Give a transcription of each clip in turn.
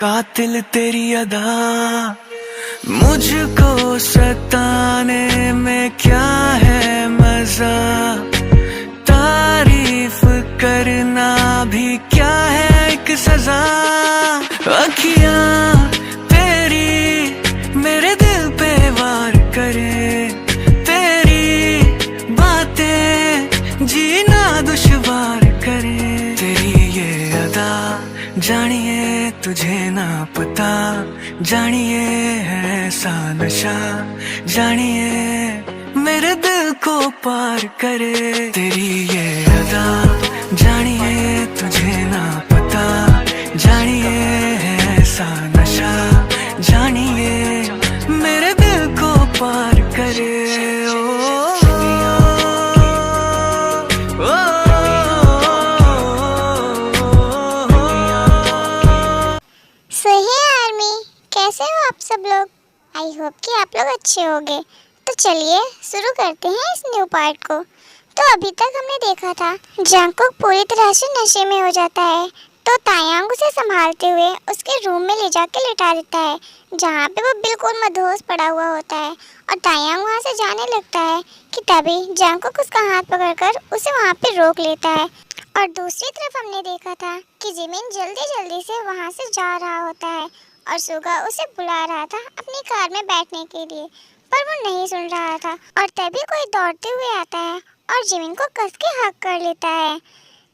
कातिल तेरी अदा मुझको सताने में क्या है मजा, तारीफ करना भी क्या है एक सजा। अखियां तेरी मेरे दिल पे वार करे, तेरी बातें जीना दुश्वार करे। तेरी ये अदा जानिए तुझे ना पता, जानिए है ऐसा नशा, जानिए मेरे दिल को पार करे। तेरी ये अदा जानिए तुझे ना पता, जानिए है ऐसा नशा, जानिए मेरे दिल को पार करे। कैसे हो आप सब लोग? आई होप कि आप लोग अच्छे होंगे। तो चलिए शुरू करते हैं इस न्यू पार्ट को। तो अभी तक हमने देखा था जंगकुक पूरी तरह से नशे में हो जाता है, तो तायांग उसे संभालते हुए उसके रूम में ले जाके लिटा देता है, जहाँ पे वो बिल्कुल मदहोश पड़ा हुआ होता है। और तायांग वहाँ से जाने लगता है कि तभी जंगकुक उसका हाथ पकड़कर उसे वहाँ पे रोक लेता है। और दूसरी तरफ हमने देखा था कि जिमिन जल्दी जल्दी से वहाँ से जा रहा होता है और सुगा उसे बुला रहा था अपनी कार में बैठने के लिए, पर वो नहीं सुन रहा था। और तभी कोई दौड़ते हुए आता है और जिमिन को कस के हक कर लेता है।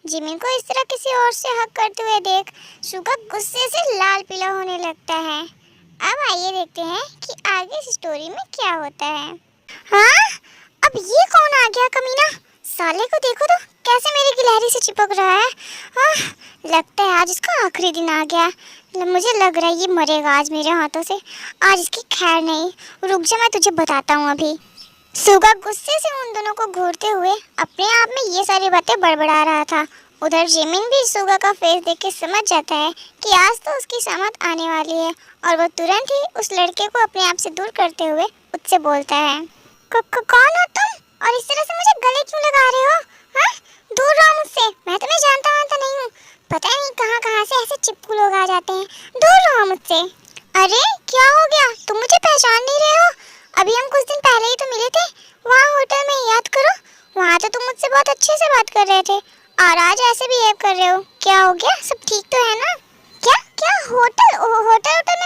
जिमिन को इस तरह किसी और से हक करते हुए देख सुगा गुस्से से लाल पीला होने लगता है। अब आइए देखते हैं कि आगे इस स्टोरी में क्या होता है। हाँ, अब ये कौन आ गया कमीना? साले को देखो तो कैसे मेरी गिलहरी से चिपक रहा है। लगता है आज इसका आखिरी दिन आ गया। मुझे लग रहा है ये मरेगा आज मेरे हाथों से। आज इसकी खैर नहीं। रुक जा, मैं तुझे बताता हूँ अभी। सुगा गुस्से से उन दोनों को घूरते हुए अपने आप में ये सारी बातें बड़बड़ा रहा था। उधर जिमिन भी सुगा का फेस देख के समझ जाता है कि आज तो उसकी समझ आने वाली है, और वो तुरंत ही उस लड़के को अपने आप से दूर करते हुए उससे बोलता है, कौन हो तुम और इस तरह से मुझे गले क्यों लगा रहे हो? हाँ, दूर रहो मुझसे, मैं तुम्हें जानता नहीं हूँ। पता नहीं कहाँ से ऐसे चिपकू लोग आ जाते हैं। दूर रहो मुझसे। अरे क्या हो गया, तुम मुझे पहचान नहीं रहे हो? अभी हम कुछ दिन पहले ही तो मिले थे वहाँ होटल में, याद करो। वहाँ तो तुम मुझसे बहुत अच्छे से बात कर रहे थे और आज ऐसे बिहेव कर रहे हो। क्या हो गया, सब ठीक तो है ना? क्या क्या होटल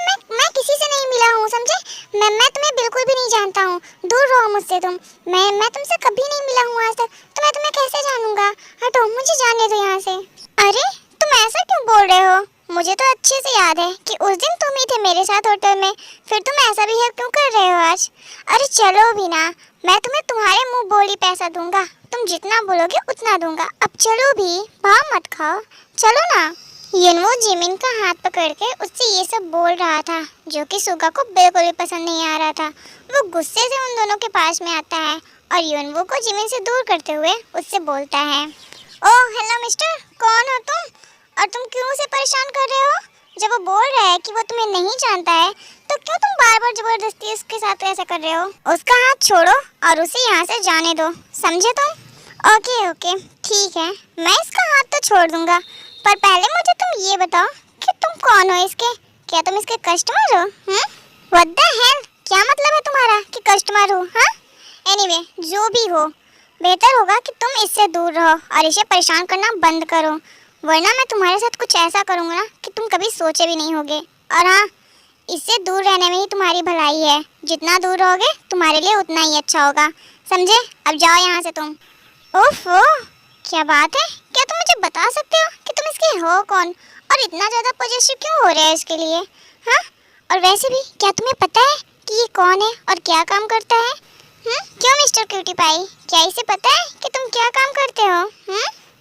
में मैं किसी से नहीं मिला हूँ, समझे? मैं तुम्हें बिल्कुल भी नहीं जानता हूँ। दूर रहो मुझसे तुम। मैं तुमसे कभी नहीं मिला हूँ आज तक, तो मैं तुम्हें कैसे जानूंगा? हटो, मुझे जाने दो यहाँ से। अरे तुम ऐसा क्यों बोल रहे हो? मुझे तो अच्छे से याद है कि उस दिन तुम ही थे मेरे साथ होटल में, फिर तुम ऐसा बिहेव क्यों कर रहे हो आज? अरे चलो भी ना, मैं तुम्हें तुम्हारे मुंह बोली पैसा दूंगा। तुम जितना बोलोगे उतना दूंगा। अब चलो भी, भाव मत खाओ, चलो ना। युनवो जिमिन का हाथ पकड़ के उससे ये सब बोल रहा था, जो कि सुगा को बिल्कुल भी पसंद नहीं आ रहा था। वो गुस्से से उन दोनों के पास में आता है और युनवो को जिमिन से दूर करते हुए उससे बोलता है, ओह हेलो मिस्टर, कौन हो तुम और तुम क्यों उसे परेशान कर रहे हो? जब वो बोल रहा है कि वो तुम्हें नहीं जानता है, तो क्यों तुम बार बार जबरदस्ती उसके साथ ऐसा कर रहे हो? उसका हाथ छोड़ो और उसे यहाँ से जाने दो, समझे तुम? ओके ठीक है, मैं इसका हाथ तो छोड़ दूंगा, पर पहले मुझे तुम ये बताओ कि तुम कौन हो इसके? क्या तुम इसके कस्टमर हो? व्हाट द हेल, क्या मतलब है तुम्हारा कि कस्टमर हो? हाँ, एनीवे जो भी हो, बेहतर होगा कि तुम इससे दूर रहो और इसे परेशान करना बंद करो, वरना मैं तुम्हारे साथ कुछ ऐसा करूँगा ना कि तुम कभी सोचे भी नहीं होगे। और हाँ, इससे दूर रहने में ही तुम्हारी भलाई है। जितना दूर रहोगे तुम्हारे लिए उतना ही अच्छा होगा, समझे? अब जाओ यहाँ से तुम। ओफो, क्या बात है? क्या तुम मुझे बता सकते हो कि तुम इसके हो कौन और इतना ज़्यादा पॉजिटिव क्यों हो रहे हो इसके लिए? हाँ, और वैसे भी क्या तुम्हें पता है कि ये कौन है और क्या काम करता है? क्यों मिस्टर क्यूटी पाई, क्या इसे पता है कि तुम क्या काम करते हो?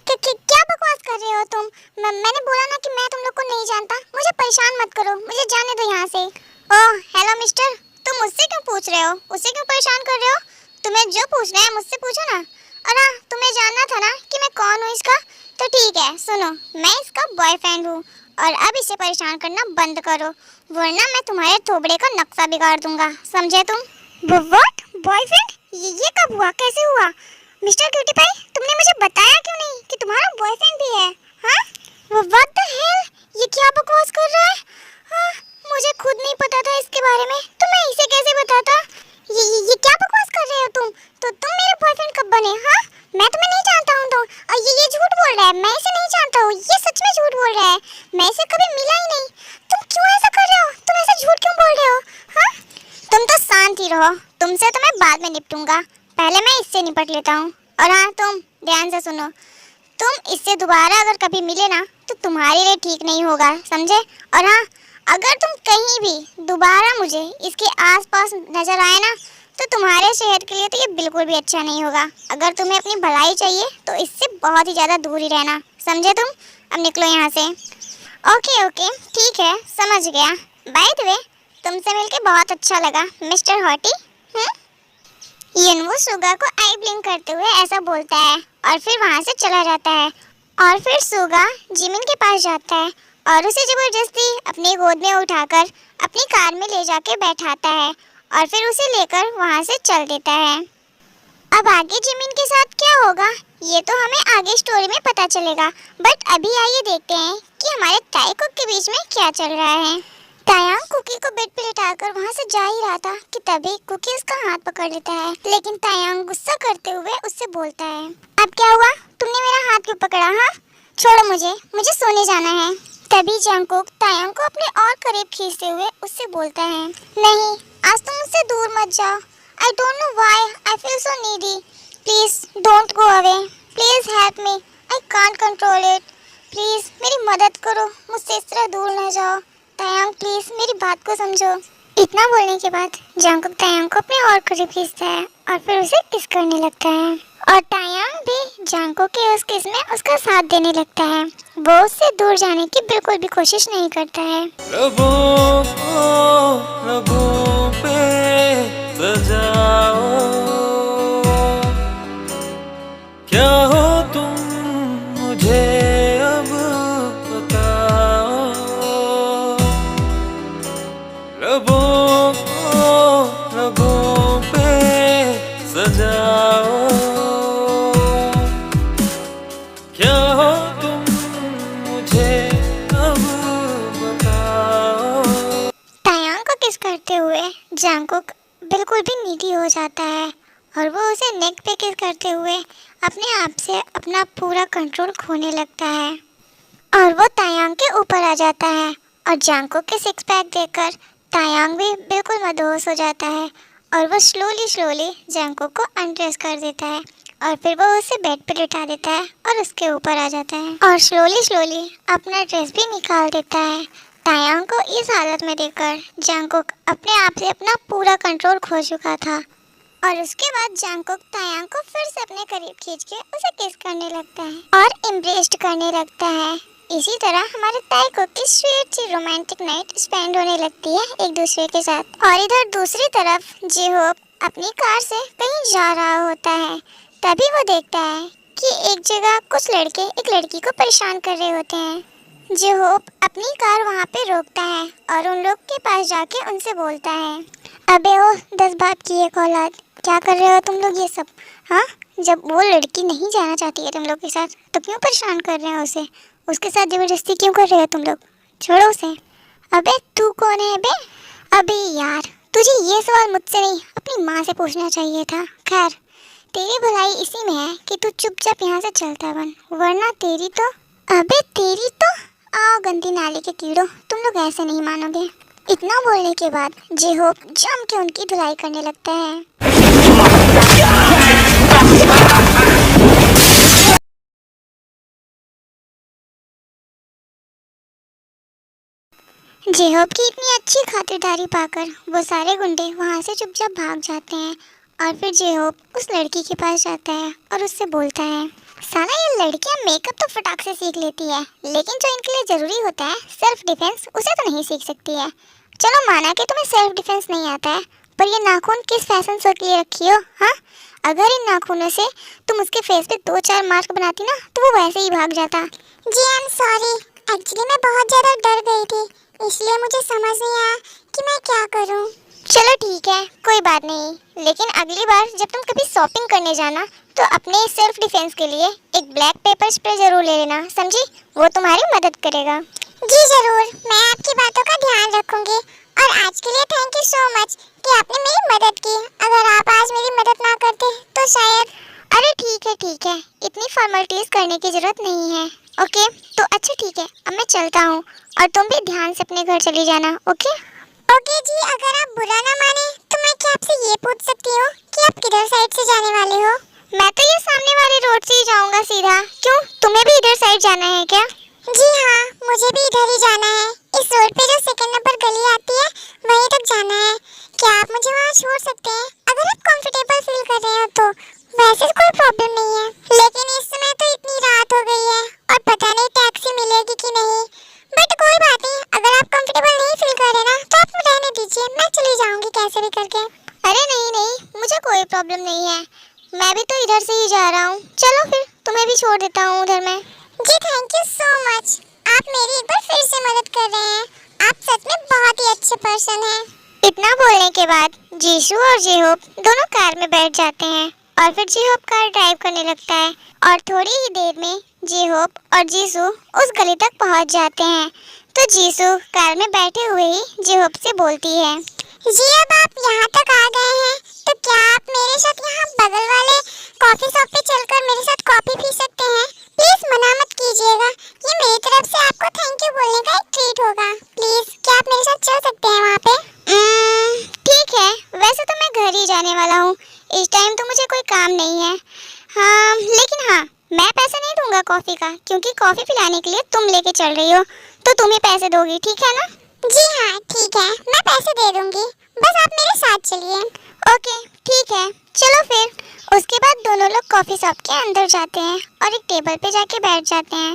क्या बकवास कर रहे हो तुम? मैंने बोला ना कि मैं तुम लोग को नहीं जानता। मुझे परेशान मत करो, मुझे जाने दो यहाँ से। ओह हेलो मिस्टर, तुम मुझसे क्यों पूछ रहे हो? उसे क्यों परेशान कर रहे हो? तुम्हें जो पूछना है मुझसे पूछो ना। और हाँ, तुम्हें जानना था ना कि मैं कौन हूँ इसका? तो ठीक है, सुनो, मैं इसका बॉयफ्रेंड हूँ और अब इसे परेशान करना बंद करो, वरना मैं तुम्हारे थोबड़े का नक्शा बिगाड़ दूंगा, समझे तुम? What, boyfriend? ये कब हुआ, कैसे हुआ? मिस्टर क्यूटी पाई, तुमने मुझे बताया क्यों नहीं कि तुम्हारा बॉयफ्रेंड भी है? हाँ, व्हाट द हेल, ये क्या बकवास कर रहा है? बारे में तो मैं इसे कैसे बताता। ये क्या बकवास कर रहे हो तुम। तो तुम मेरे बॉयफ्रेंड कब बने? हाँ, मैं तुम्हें नहीं जानता हूँ। तो और ये झूठ बोल रहा है, मैं इसे नहीं जानता हूँ। ये सच में झूठ बोल रहा है, मैं इसे कभी मिला ही नहीं। तुम क्यों ऐसा कर रहे हो? तुम ऐसा झूठ क्यों बोल रहे हो? हाँ, तुम तो शांत ही रहो, तुमसे तो मैं बाद में निपटूंगा, पहले मैं इससे निपट लेता हूँ। और हाँ, तुम ध्यान से सुनो, तुम इससे दोबारा अगर कभी मिले ना तो तुम्हारे लिए ठीक नहीं होगा, समझे? और हाँ, अगर तुम कहीं भी दोबारा मुझे इसके आसपास नजर आए ना तो तुम्हारे सेहत के लिए तो ये बिल्कुल भी अच्छा नहीं होगा। अगर तुम्हें अपनी भलाई चाहिए तो इससे बहुत ही ज़्यादा दूर ही रहना, समझे तुम? अब निकलो यहाँ से। ओके ओके, ठीक है, समझ गया। बाय द वे, तुमसे मिलके बहुत अच्छा लगा मिस्टर हॉटी। यनवो सुगा को आई ब्लिंक करते हुए ऐसा बोलता है और फिर वहाँ से चला जाता है। और फिर सुगा जिमिन के पास जाता है और उसे जबरदस्ती अपनी गोद में उठाकर अपनी कार में ले जाके बैठाता है और फिर उसे लेकर वहाँ से चल देता है। अब आगे जिमिन के साथ क्या होगा ये तो हमें आगे स्टोरी में पता चलेगा, बट अभी आइए देखते हैं कि हमारे ताई कुक के बीच में क्या चल रहा है। तायांग कुकी को बेड पे लिटाकर वहाँ से जा ही रहा था कि तभी कुकी उसका हाथ पकड़ लेता है, लेकिन तायांग गुस्सा करते हुए उससे बोलता है, अब क्या हुआ? तुमने मेरा हाथ क्यों पकड़ा? हाँ, छोड़ो मुझे सोने जाना है। तभी जंगकुक तायांग को अपने और करीब खींचते हुए उससे बोलता है, नहीं, आज तुम मुझसे दूर मत जाओ। I don't know why I feel so needy. Please don't go away. Please help me. I can't control it. Please मेरी मदद करो, मुझसे इस तरह दूर न जाओ। तायांग प्लीज मेरी बात को समझो। इतना बोलने के बाद जंगकुक तायांग को अपने और करीब खींचता है और फिर उसे किस करने लगता है और तायांग भी जंगकुक के उस किस में उसका साथ देने लगता है। वो उससे दूर जाने की बिल्कुल भी कोशिश नहीं करता है। रबों पे सजाओ, क्या हो तुम मुझे अब बताओ। रबों पे सजाओ, क्या हो तुम मुझे अब बताओ। तायांग को किस करते हुए जंगकुक बिल्कुल भी नीडी हो जाता है और वो उसे नेक पे किस करते हुए अपने आप से अपना पूरा कंट्रोल खोने लगता है और वो तायांग के ऊपर आ जाता है और जंगकुक के सिक्स पैक देखकर तायांग भी बिल्कुल मदहोश हो जाता है और वो स्लोली जंगकुक को अनड्रेस कर देता है और फिर वो उसे बेड पे लिटा देता है और उसके ऊपर आ जाता है और स्लोली अपना ड्रेस भी निकाल देता है। तायांग को इस हालत में देखकर जंगकुक अपने आप से अपना पूरा कंट्रोल खो चुका था और उसके बाद जंगकुक तायांग को फिर से अपने करीब खींच के उसे किस करने लगता है और एम्ब्रेस्ड करने लगता है। इसी तरह हमारे ताई कुक की स्वीट सी रोमांटिक नाइट स्पेंड होने लगती है एक दूसरे के साथ। और इधर दूसरी तरफ जी-होप अपनी कार से कहीं जा रहा होता है, तभी वो देखता है कि एक जगह कुछ लड़के एक लड़की को परेशान कर रहे होते हैं। जी-होप अपनी कार वहाँ पे रोकता है और उन लोग के पास जाके उनसे बोलता है, अबे ओ 10 बाप की एक औलाद, क्या कर रहे हो तुम लोग ये सब? हाँ, जब वो लड़की नहीं जाना चाहती है तुम लोग के साथ तो क्यों परेशान कर रहे हो उसे? उसके साथ जबरदस्ती क्यों कर रहे हो तुम लोग? छोड़ो उसे। अबे तू कौन है बे? अबे यार, तुझे ये सवाल मुझसे नहीं अपनी माँ से पूछना चाहिए था। खैर, तेरी भलाई इसी में है कि तू चुपचाप यहाँ से चलता बन, वरना तेरी तो आओ गंदी नाली के कीड़ो, तुम लोग ऐसे नहीं मानोगे। इतना बोलने के बाद जी-होप जम के उनकी धुलाई करने लगता है। जी-होप की इतनी अच्छी खातिरदारी पाकर वो सारे गुंडे वहाँ से चुपचाप भाग जाते हैं और फिर जी-होप उस लड़की के पास जाता है और उससे बोलता है, साला ये लड़कियाँ मेकअप तो फटाक से सीख लेती है, लेकिन जो इनके लिए ज़रूरी होता है सेल्फ डिफेंस, उसे तो नहीं सीख सकती है। चलो माना कि तुम्हें सेल्फ डिफेंस नहीं आता है, पर ये नाखून किस फैशन शो के लिए रखी हो? हाँ, अगर इन नाखूनों से तुम उसके फेस पे 2-4 मार्क बनाती ना तो वो वैसे ही भाग जाता। जी आई एम सॉरी, एक्चुअली मैं बहुत ज़्यादा डर गई थी, इसलिए मुझे समझ नहीं आया कि मैं क्या करूं। चलो ठीक है, कोई बात नहीं, लेकिन अगली बार जब तुम कभी शॉपिंग करने जाना तो अपने सेल्फ डिफेंस के लिए एक ब्लैक पेपर स्प्रे जरूर ले लेना, समझी? वो तुम्हारी मदद करेगा। जी जरूर, मैं आपकी बातों का ध्यान रखूंगी और आज के लिए थैंक यू सो मच कि आपने मेरी मदद की। अगर आप आज मेरी मदद ना करते तो शायद। अरे ठीक है, इतनी फॉर्मेलिटीज करने की जरूरत नहीं है। ओके तो अच्छा ठीक है, अब मैं चलता हूँ और तुम भी ध्यान से अपने घर चली जाना। ओके ओके जी, अगर आप बुरा ना माने तो मैं क्या आपसे ये पूछ सकती हूँ कि आप किधर साइड से जाने वाले हो? मैं तो ये सामने वाले रोड से ही जाऊंगा सीधा। क्यों, तुम्हें भी इधर साइड जाना है क्या? जी हाँ, मुझे भी इधर ही जाना है। इस रोड पे जो सेकंड नंबर गली आती है वहीं तक जाना है। क्या आप मुझे वहाँ छोड़ सकते हैं अगर आप कंफर्टेबल फील कर रहे हो तो? वैसे कोई प्रॉब्लम नहीं है, लेकिन इस समय तो इतनी रात हो गई है और पता नहीं टैक्सी मिलेगी कि नहीं। बट कोई बात नहीं, अगर आप कंफर्टेबल नहीं फील कर रहे ना तो आप रहने दीजिए, मैं चली जाऊंगी कैसे भी करके। अरे नहीं, मुझे कोई प्रॉब्लम नहीं है, मैं भी तो इधर से ही जा रहा हूँ। चलो फिर तुम्हें भी छोड़ देता हूँ उधर में। जी थैंक यू सो मच, आप मेरी एक बार फिर से मदद कर रहे हैं। आप सच में बहुत ही अच्छे पर्सन हैं। इतना बोलने के बाद जीशू और जेहोप दोनों कार में बैठ जाते हैं और फिर जेहोप कार ड्राइव करने लगता है और थोड़ी ही देर में जेहोप और जीशू उस गली तक पहुंच जाते हैं। तो जीशू कार में बैठे हुए ही जेहोप से बोलती है, जी अब आप यहाँ तक आ गए हैं तो क्या आप मेरे साथ यहाँ बगल वाले कॉफी शॉप पे चलकर मेरे साथ कॉफी पी सकते हैं? प्लीज मना मत कीजिएगा, ये मेरी तरफ से आपको थैंक यू बोलने का एक ट्रीट होगा। प्लीज क्या आप मेरे साथ चल सकते हैं वहाँ पे? ठीक है, वैसे तो मैं घर ही जाने वाला हूँ, इस टाइम तो मुझे कोई काम नहीं है। हाँ लेकिन हाँ, मैं पैसा नहीं दूंगा कॉफी का, क्योंकि कॉफी पिलाने के लिए तुम लेके चल रही हो तो तुम ही पैसे दोगी, ठीक है ना? जी हाँ ठीक है, मैं पैसे दे दूंगी, बस आप मेरे साथ चलिए। ओके ठीक है, चलो फिर। उसके बाद दोनों लोग कॉफी शॉप के अंदर जाते हैं और एक टेबल पे जाके बैठ जाते हैं।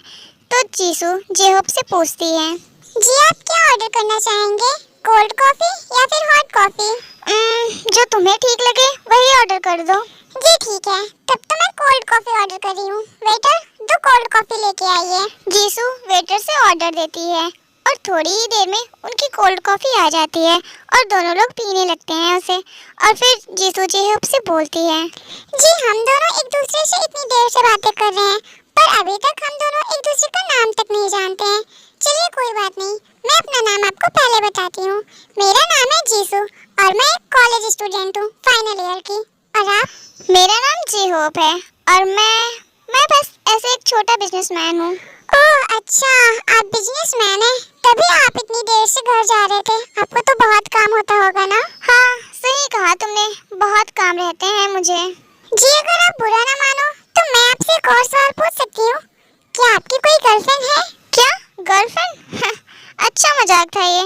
तो जीशू जेहोप से पूछती है, जी आप क्या ऑर्डर करना चाहेंगे, कोल्ड कॉफी या फिर हॉट कॉफी? जो तुम्हें ठीक लगे वही ऑर्डर कर दो। जी ठीक है, तब तो मैं कोल्ड कॉफी ऑर्डर कर रही हूँ। वेटर 2 कोल्ड कॉफी लेके आइए। जीशू वेटर से ऑर्डर देती है और थोड़ी ही देर में उनकी कोल्ड कॉफी आ जाती है और दोनों लोग पीने लगते हैं उसे। और फिर जीशू जेहोप से बोलती है, जी हम दोनों एक दूसरे से इतनी देर से बातें कर रहे हैं पर अभी तक हम दोनों एक दूसरे का नाम तक नहीं जानते हैं। चलिए कोई बात नहीं, मैं अपना नाम आपको पहले बताती हूँ। मेरा नाम है जीशू और मैं एक कॉलेज स्टूडेंट हूँ, फाइनल ईयर की। और आप? मेरा नाम जेहोप है और मैं बस ऐसे एक छोटा बिजनेसमैन हूँ। ओह अच्छा, आप बिजनेसमैन हैं, तभी आप इतनी देर से घर जा रहे थे। आपको तो बहुत काम होता होगा ना? हाँ सही कहा तुमने, बहुत काम रहते हैं मुझे। जी अगर आप बुरा ना मानो तो मैं आपसे एक और सवाल पूछ सकती हूँ, क्या आपकी कोई गर्लफ्रेंड है? क्या गर्लफ्रेंड? अच्छा मजाक था ये।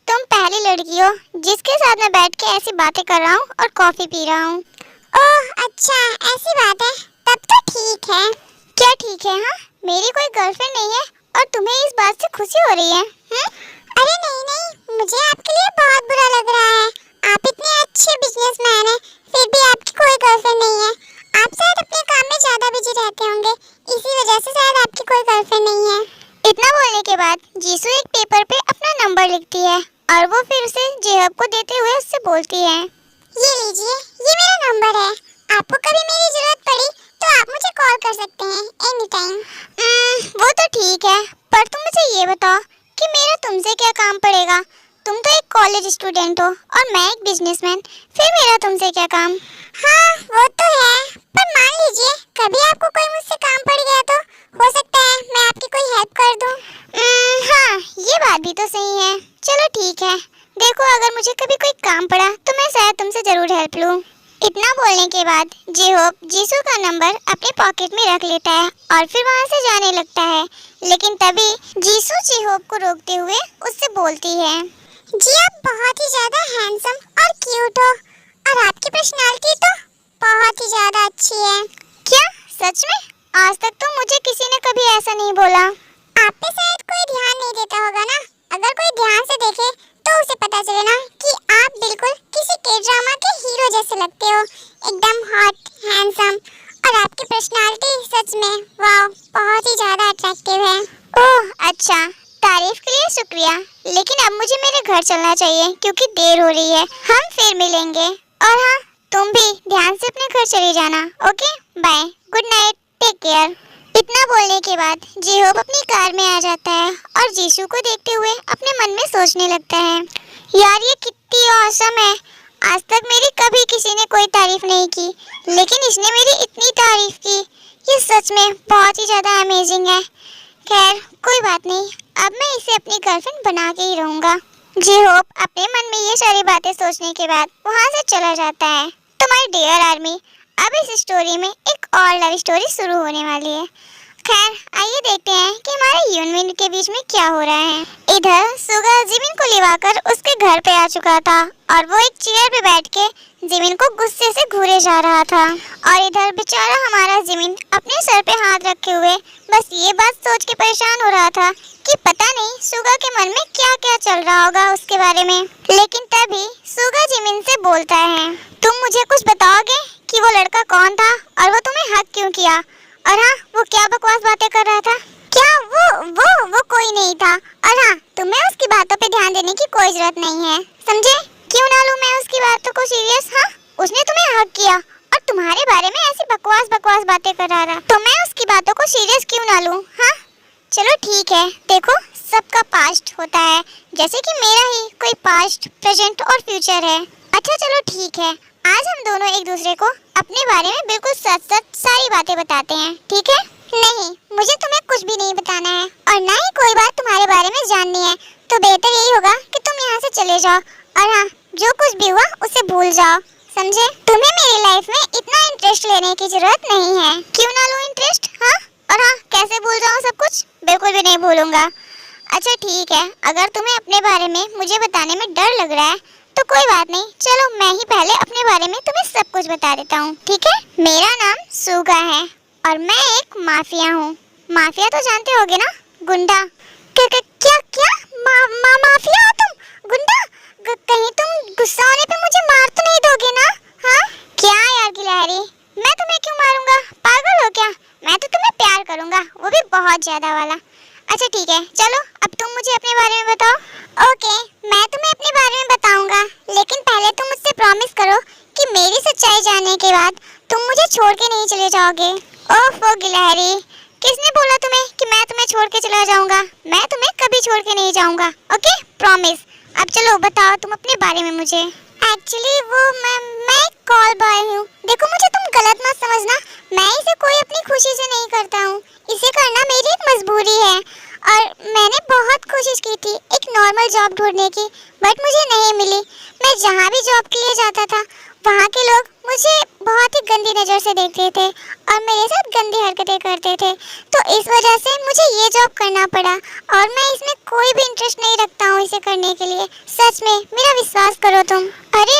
तुम पहली लड़की हो जिसके साथ मैं बैठ के ऐसी बातें कर रहा हूँ और कॉफी पी रहा हूँ। ओह अच्छा ऐसी बात है, तब तो ठीक है। क्या ठीक है? हाँ मेरी कोई गर्लफ्रेंड नहीं है और तुम्हें इस बात से खुशी हो रही है? अरे नहीं, मुझे आपके लिए बहुत बुरा लग रहा है। आप इतने अच्छे बिजनेसमैन हैं फिर भी आपकी कोई गर्लफ्रेंड नहीं है। आप शायद अपने काम में ज्यादा बिजी रहते होंगे, इसी वजह से शायद आपकी कोई गर्लफ्रेंड नहीं है। इतना बोलने के बाद जीशू एक पेपर पे अपना नंबर लिखती है और वो फिर उसे जेहोप को देते हुए उससे बोलती है, ये लीजिए, ये मेरा नंबर है। आपको कभी मेरी जरूरत पड़ी तो आप मुझे कॉल कर सकते हैं एनी टाइम। वो तो ठीक है, पर तुम मुझे ये बताओ कि मेरा तुमसे क्या काम पड़ेगा? तुम तो एक कॉलेज स्टूडेंट हो और मैं एक बिजनेसमैन, फिर मेरा तुमसे क्या काम? हाँ वो तो है, पर मान लीजिए कभी आपको कोई मुझसे काम पड़ गया तो हो सकता है मैं आपकी कोई हेल्प कर दूं। हाँ ये बात भी तो सही है। चलो ठीक है, देखो अगर मुझे कभी कोई काम पड़ा तो मैं शायद तुमसे जरूर हेल्प लूं। इतना बोलने के बाद जेहोप जीशू का नंबर अपने पॉकेट में रख लेता है और फिर वहाँ से जाने लगता है। लेकिन तभी जीशू जेहोप को रोकते हुए उससे बोलती है, जी आप बहुत ही ज्यादा हैंडसम और क्यूट हो और आपकी पर्सनालिटी तो बहुत ही ज्यादा अच्छी है। क्या सच में? आज तक तो मुझे किसी ने कभी ऐसा नहीं बोला। आप पे शायद कोई ध्यान नहीं देता होगा ना, अगर कोई ध्यान से देखे तो उसे पता चले ना कि आप बिल्कुल किसी के ड्रामा के हीरो जैसे लगते हो, एकदम हॉट हैंडसम, और आपकी पर्सनालिटी सच में वाह बहुत ही ज्यादा अट्रैक्टिव है। ओह अच्छा, तारीफ के लिए शुक्रिया, लेकिन अब मुझे मेरे घर चलना चाहिए क्योंकि देर हो रही है। हम फिर मिलेंगे और हाँ तुम भी ध्यान से अपने घर चली जाना। Okay bye, good night, take care. इतना बोलने के बाद जेहोप अपनी कार में आ जाता है और जीशू को देखते हुए अपने मन में सोचने लगता है, यार ये कितनी औसम है। आज तक मेरी कभी किसी ने कोई तारीफ नहीं की, लेकिन इसने मेरी इतनी तारीफ की। ये सच में बहुत ही ज्यादा अमेजिंग है। खैर कोई बात नहीं, अब मैं इसे अपनी गर्लफ्रेंड बना के ही रहूंगा। जी होप अपने मन में ये सारी बातें सोचने के बाद वहाँ से चला जाता है। तो माय डियर आर्मी, अब इस स्टोरी में एक और लव स्टोरी शुरू होने वाली है। खैर आइए देखते हैं कि हमारे यूनविन के बीच में क्या हो रहा है। इधर सुगा जिमिन को लिवाकर उसके घर पे आ चुका था और वो एक चेयर पे बैठ के जिमिन को गुस्से से घूरे जा रहा था। और इधर बेचारा हमारा जिमिन अपने सर पे हाथ रखे हुए बस ये बात सोच के परेशान हो रहा था कि पता नहीं सुगा के मन में क्या क्या चल रहा होगा उसके बारे में। लेकिन तभी सुगा जिमिन से बोलता है, तुम मुझे कुछ बताओगे कि वो लड़का कौन था और वो तुम्हें हक क्यों किया? और हाँ, वो क्या बकवास बातें कर रहा था? क्या वो कोई नहीं था। और हाँ, तुम्हें उसकी बातों पे ध्यान देने की कोई जरूरत नहीं है, समझे? क्यों ना लूं मैं उसकी बातों को सीरियस? हाँ, उसने तुम्हें हक किया और तुम्हारे बारे में ऐसी बकवास बातें कर रहा था, तो मैं उसकी बातों को सीरियस क्यों ना लूं? हाँ चलो ठीक है, देखो सबका पास्ट होता है, जैसे कि मेरा ही कोई पास्ट, प्रेजेंट और फ्यूचर है। अच्छा चलो ठीक है, आज हम दोनों एक दूसरे को अपने बारे में बिल्कुल सच सारी बातें बताते हैं, ठीक है? नहीं, मुझे तुम्हें कुछ भी नहीं बताना है और ना ही कोई बात तुम्हारे बारे में जाननी है, तो बेहतर यही होगा कि तुम यहाँ से चले जाओ। और हाँ, जो कुछ भी हुआ उसे भूल जाओ, समझे? तुम्हें मेरी लाइफ में इतना इंटरेस्ट लेने की जरूरत नहीं है। क्यों ना लूं इंटरेस्ट? हाँ, और हाँ, कैसे भूल जाऊँ सब कुछ? बिल्कुल भी नहीं भूलूंगा। अच्छा ठीक है, अगर तुम्हें अपने बारे में मुझे बताने में डर लग रहा है तो कोई बात नहीं, चलो मैं ही पहले अपने बारे में तुम्हें सब कुछ बता देता हूँ, ठीक है? मेरा नाम सुगा है और मैं एक माफिया हूँ। माफिया तो जानते होगे ना, गुंडा। क्या माफिया हो तुम? गुंडा? कहीं तुम गुस्सा होने पे मुझे मार तो नहीं दोगे ना? हाँ क्या यार गिलहरी, मैं तुम्हें क्यों मारूंगा? पागल हो क्या? मैं तो तुम्हें प्यार करूंगा, वो भी बहुत ज्यादा वाला। अच्छा ठीक है, चलो अब तुम मुझे अपने बारे में बताओ। ओके, मैं तुम्हें अपने बारे में बताऊंगा, लेकिन पहले तुम मुझसे प्रॉमिस करो कि मेरी सच्चाई जानने के बाद तुम मुझे छोड़ के नहीं चले जाओगे। ओफो गिलहरी, किसने बोला तुम्हें कि मैं तुम्हें छोड़ के चला जाऊंगा? मैं तुम्हें कभी छोड़ के नहीं जाऊंगा, ओके? प्रॉमिस। अब चलो बताओ तुम अपने बारे में मुझे। एक्चुअली वो मैं एक कॉल बॉय हूँ। देखो मुझे तुम गलत मत समझना, मैं इसे कोई अपनी खुशी से नहीं करता हूँ, इसे करना मेरी एक मजबूरी है। और मैंने बहुत कोशिश की थी एक नॉर्मल जॉब ढूंढने की, बट मुझे नहीं मिली। मैं जहाँ भी जॉब के लिए जाता था वहाँ के लोग मुझे बहुत ही गंदी नज़र से देखते थे और मेरे साथ गंदी हरकतें करते थे, तो इस वजह से मुझे ये जॉब करना पड़ा और मैं इसमें कोई भी इंटरेस्ट नहीं रखता हूँ इसे करने के लिए। सच में, मेरा विश्वास करो तुम। अरे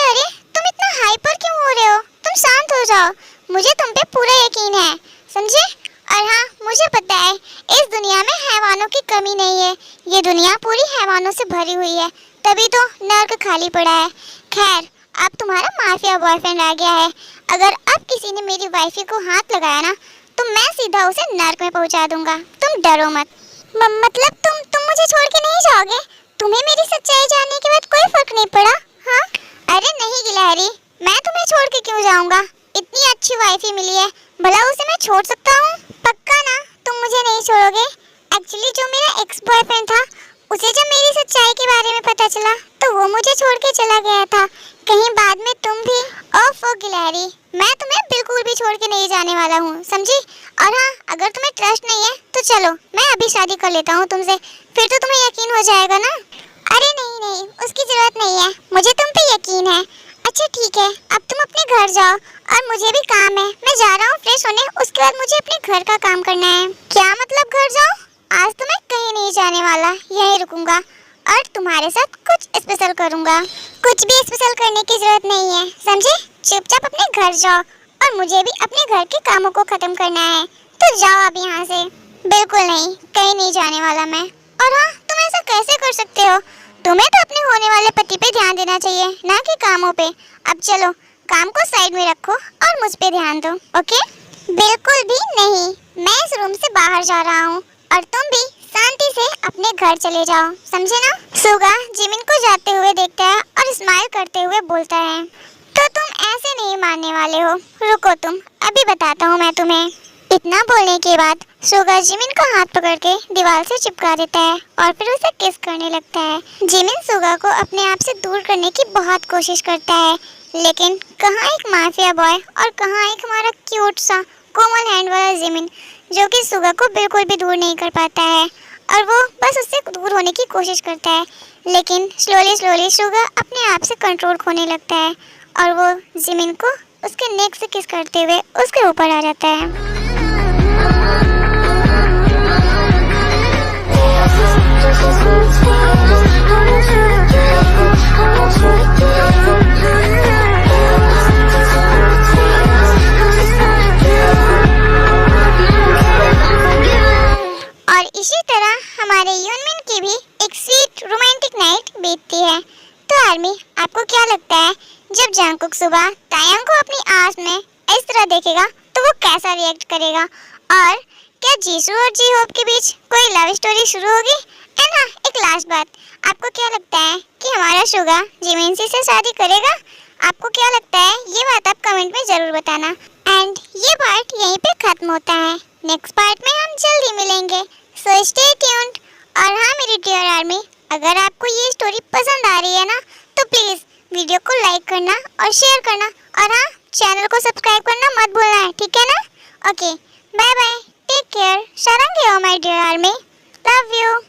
तुम इतना हाइपर क्यों हो रहे हो? तुम शांत हो जाओ, मुझे तुम पे पूरा यकीन है, समझे? और हाँ, मुझे पता है इस दुनिया में हैवानों की कमी नहीं है, ये दुनिया पूरी हैवानों से भरी हुई है, तभी तो नर्क खाली पड़ा है। खैर, अब तुम्हारा माफिया बॉयफ्रेंड आ गया है। अगर अब किसी ने मेरी वाइफी को हाथ लगाया ना, तो मैं सीधा उसे नर्क में पहुंचा दूंगा। तुम डरो मत। मतलब तुम मुझे छोड़ के नहीं जाओगे? तुम्हें मेरी सच्चाई जानने के बाद कोई फर्क नहीं पड़ा? हाँ? अरे नहीं गिलहरी, मैं तुम्हें छोड़ के क्यों जाऊंगा? इतनी अच्छी वाइफी मिली है, भला उसे मैं छोड़ सकता हूँ? पक्का ना तुम मुझे नहीं छोड़ोगे? एक्चुअली जो मेरा एक्स बॉयफ्रेंड था, उसे जब मेरी सच्चाई के बारे में पता चला तो वो मुझे छोड़ के चला गया था। कहीं बाद में तुम भी। ओफो गिलहरी, मैं तुम्हें बिल्कुल भी छोड़ के नहीं जाने वाला हूँ, समझी? और हाँ, अगर तुम्हें ट्रस्ट नहीं है तो चलो मैं अभी शादी कर लेता हूँ तुमसे, फिर तो तुम्हें यकीन हो जाएगा ना। अरे नहीं, उसकी जरूरत नहीं है, मुझे तुम पे यकीन है। अच्छा ठीक है, अब तुम अपने घर जाओ और मुझे भी काम है, मैं जा रहा हूँ फ्रेश होने, उसके बाद मुझे अपने घर का काम करना है। क्या मतलब घर जाओ? आज तो मैं कहीं नहीं जाने वाला, यहीं रुकूंगा और तुम्हारे साथ कुछ स्पेशल करूंगा। कुछ भी स्पेशल करने की जरूरत नहीं है, समझे? चुपचाप अपने घर जाओ और मुझे भी अपने घर के कामों को खत्म करना है, तो जाओ अब यहाँ से। बिल्कुल नहीं, कहीं नहीं जाने वाला मैं। और हाँ, तुम ऐसा कैसे कर सकते हो? तुम्हें तो अपने होने वाले पति पे ध्यान देना चाहिए, ना कि कामों पे। अब चलो, काम को साइड में रखो और मुझ पे ध्यान दो, ओके? बिल्कुल भी नहीं, मैं इस रूम से बाहर जा रहा हूँ और तुम भी शांति से अपने घर चले जाओ, समझे ना? सुगा जिमिन को जाते हुए देखता है और स्माइल करते हुए बोलता है, तो तुम ऐसे नहीं मानने वाले हो। रुको तुम, अभी बताता हूँ मैं तुम्हें। इतना बोलने के बाद सुगा जिमिन का हाथ पकड़ के दीवार से चिपका देता है और फिर उसे किस करने लगता है। जिमिन सुगा को अपने आप से दूर करने की बहुत कोशिश करता है, लेकिन कहाँ एक माफिया बॉय और कहाँ एक हमारा क्यूट सा कोमल हैंड वाला जिमिन, जो कि सुगा को बिल्कुल भी दूर नहीं कर पाता है और वो बस उससे दूर होने की कोशिश करता है। लेकिन स्लोली स्लोली सुगा अपने आप से कंट्रोल खोने लगता है और वो जिमिन को उसके नेक से किस करते हुए उसके ऊपर आ जाता है। और इसी तरह हमारे यूनमिन की भी एक स्वीट रोमांटिक नाइट बीतती है। तो आर्मी, आपको क्या लगता है जब जंगकुक सुबह तायंग को अपनी आँख में इस तरह देखेगा तो वो कैसा रिएक्ट करेगा? और क्या जीसू और जी होप के बीच कोई लव स्टोरी शुरू होगी? एंड हाँ, एक लास्ट बात, आपको क्या लगता है कि हमारा सुगा जिमिन से शादी करेगा? आपको क्या लगता है ये बात आप कमेंट में जरूर बताना। एंड ये पार्ट यहीं पे खत्म होता है। नेक्स्ट पार्ट में हम जल्दी मिलेंगे, सो स्टे ट्यून्ड। और हाँ मेरी डियर आर्मी, अगर आपको ये स्टोरी पसंद आ रही है ना तो प्लीज़ वीडियो को लाइक करना और शेयर करना, और हाँ चैनल को सब्सक्राइब करना मत भूलना है, ठीक है ना? Okay, bye bye, take care, सारंगी हो my dear army, love you.